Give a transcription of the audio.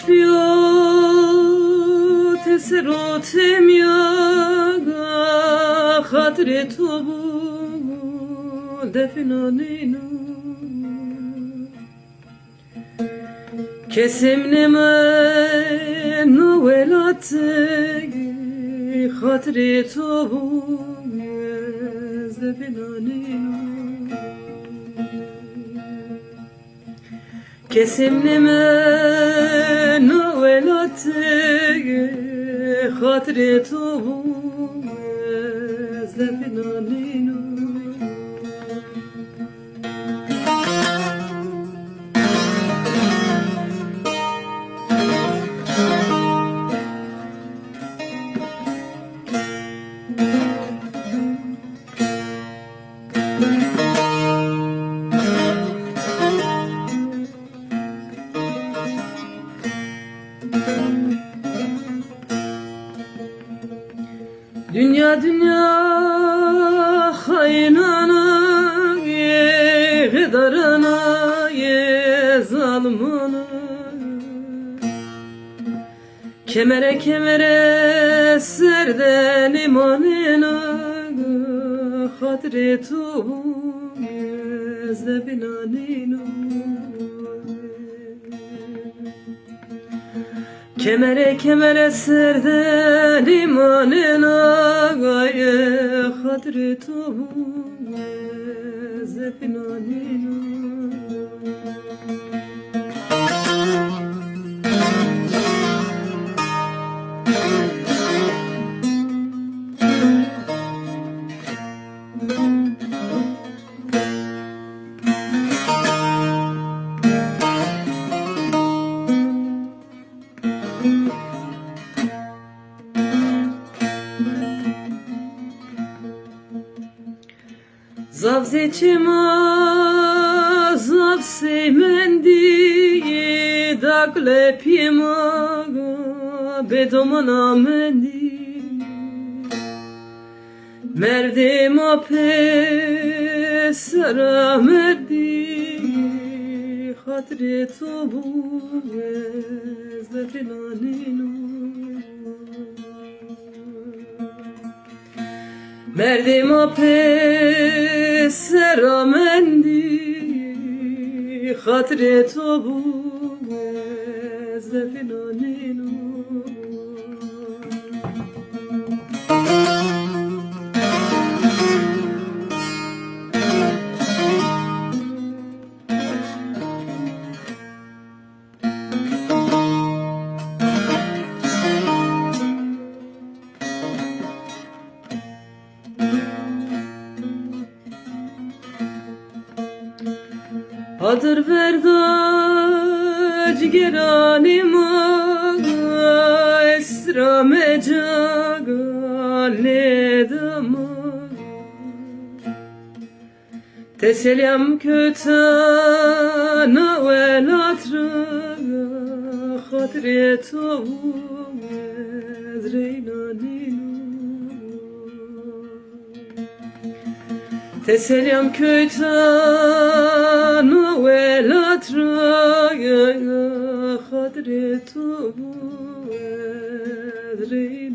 più tesserotem yaga khatre tobu defnaninu kesemneme nuvelate khatre tobu defnaninu kesemneme nuvelate khatre tobu defnaninu Dünya dünya haynana ye gıdarana ye zalmana kemere kemere serden imanına hatre tubu ye zebinaninu kemere kemere serden imanına gaye hadre tobu zepinaninu Zavzecima zavsemendi dakle pima bedomana mendi merdema pe sara merdi hatre tobu zefenaninu merdema pe seramendi hatre tobu zefenaninu Adır verda cigeranima esra mecaga ledama teselim kötana velatra hatre tobu ezreynaninu teselim kötana velatra hadre tobu ezreynaninu